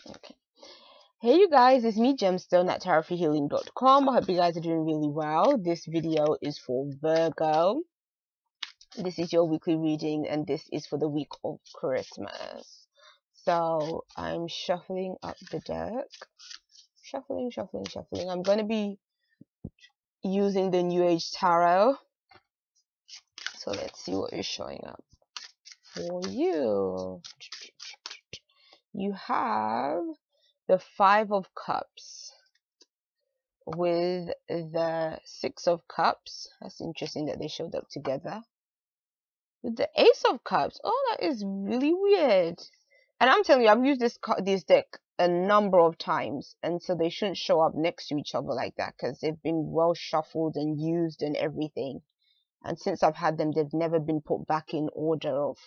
Okay. Hey you guys, it's me Gemstone at tarotforhealing.com. I hope you guys are doing really well. This video is for Virgo. This is your weekly reading and this is for the week of Christmas. So I'm shuffling up the deck. Shuffling. I'm going to be using the New Age Tarot. So let's see what is showing up for you. You have the Five of Cups with the Six of Cups. That's interesting that they showed up together. With the Ace of Cups. Oh, that is really weird. And I'm telling you, I've used this deck a number of times, and so they shouldn't show up next to each other like that because they've been well shuffled and used and everything. And since I've had them, they've never been put back in order of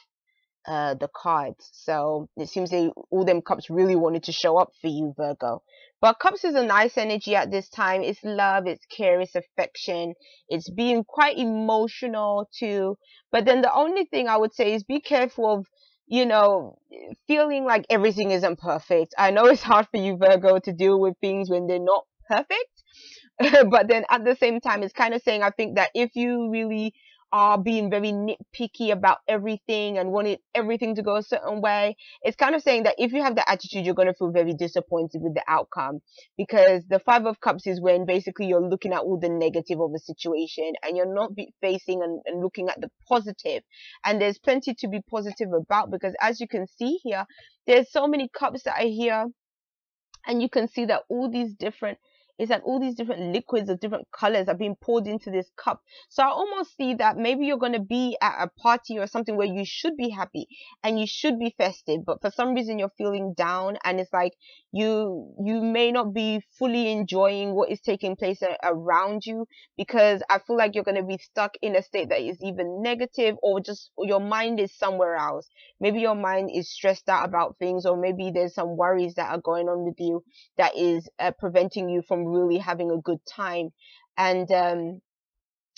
the cards. So it seems all them cups really wanted to show up for you, Virgo. But cups is a nice energy at this time. It's love, it's care, it's affection, it's being quite emotional too. But then the only thing I would say is be careful of, you know, feeling like everything isn't perfect. I know it's hard for you, Virgo, to deal with things when they're not perfect. But then at the same time, it's kind of saying, I think that if you really are being very nitpicky about everything and wanting everything to go a certain way, it's kind of saying that if you have that attitude, you're going to feel very disappointed with the outcome, because the Five of Cups is when basically you're looking at all the negative of a situation and you're not facing and looking at the positive. And there's plenty to be positive about, because as you can see here, there's so many cups that are here, and you can see that all these different liquids of different colors are being poured into this cup. So I almost see that maybe you're going to be at a party or something where you should be happy and you should be festive, but for some reason you're feeling down, and it's like you may not be fully enjoying what is taking place around you, because I feel like you're going to be stuck in a state that is even negative, or just your mind is somewhere else. Maybe your mind is stressed out about things, or maybe there's some worries that are going on with you that is preventing you from really having a good time. And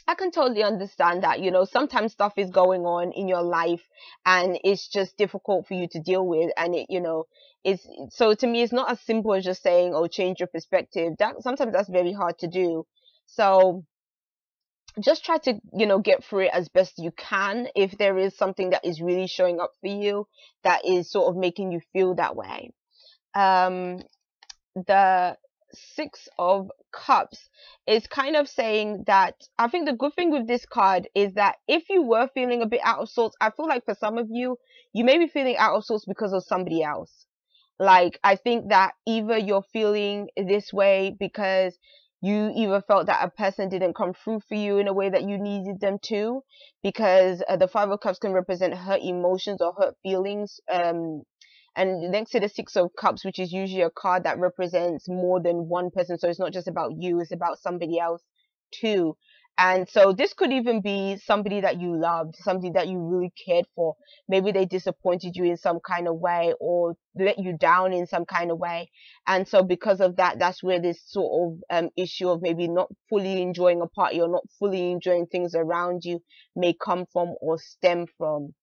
I can totally understand that, you know, sometimes stuff is going on in your life and it's just difficult for you to deal with, and it, you know, it's, so to me it's not as simple as just saying, oh, change your perspective. That sometimes that's very hard to do. So just try to, you know, get through it as best you can. If there is something that is really showing up for you that is sort of making you feel that way, the Six of Cups is kind of saying that, I think the good thing with this card is that if you were feeling a bit out of sorts, I feel like for some of you, you may be feeling out of sorts because of somebody else. Like, I think that either you're feeling this way because you either felt that a person didn't come through for you in a way that you needed them to, because the Five of Cups can represent hurt emotions or hurt feelings. And next to the Six of Cups, which is usually a card that represents more than one person, so it's not just about you, it's about somebody else too. And so this could even be somebody that you loved, somebody that you really cared for. Maybe they disappointed you in some kind of way or let you down in some kind of way. And so because of that, that's where this sort of issue of maybe not fully enjoying a party or not fully enjoying things around you may come from or stem from.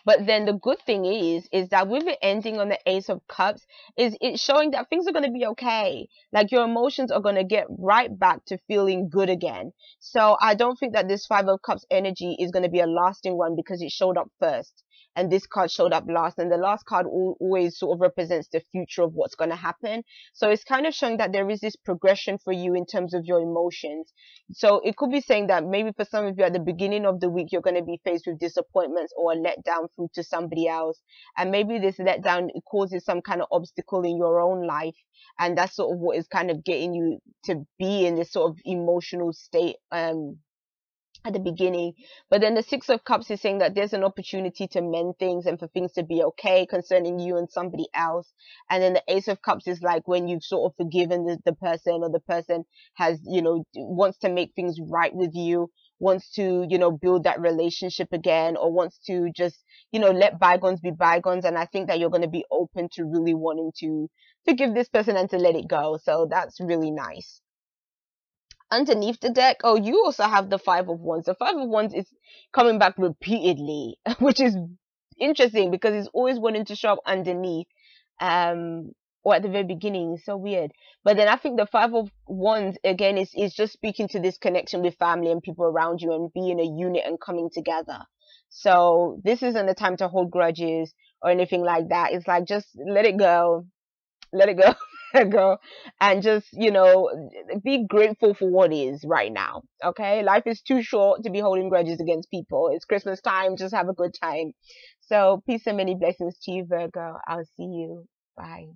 But then the good thing is that with it ending on the Ace of Cups, is it's showing that things are going to be okay. Like, your emotions are going to get right back to feeling good again. So I don't think that this Five of Cups energy is going to be a lasting one, because it showed up first and this card showed up last, and the last card always sort of represents the future of what's going to happen. So it's kind of showing that there is this progression for you in terms of your emotions. So it could be saying that maybe for some of you at the beginning of the week, you're going to be faced with disappointments or a letdown through to somebody else. And maybe this letdown causes some kind of obstacle in your own life. And that's sort of what is kind of getting you to be in this sort of emotional state at the beginning. But then the Six of Cups is saying that there's an opportunity to mend things and for things to be okay concerning you and somebody else. And then the Ace of Cups is like when you've sort of forgiven the person, or the person has, you know, wants to make things right with you, wants to, you know, build that relationship again, or wants to just, you know, let bygones be bygones. And I think that you're going to be open to really wanting to forgive this person and to let it go. So that's really nice. Underneath the deck, oh, you also have the Five of Wands. The Five of Wands is coming back repeatedly, which is interesting because it's always wanting to show up underneath. or at the very beginning. It's so weird. But then I think the Five of Wands again is just speaking to this connection with family and people around you and being a unit and coming together. So this isn't a time to hold grudges or anything like that. It's like just let it go, let it go, let it go, and just be grateful for what is right now. Okay, life is too short to be holding grudges against people. It's Christmas time. Just have a good time. So peace and many blessings to you, Virgo. I'll see you. Bye.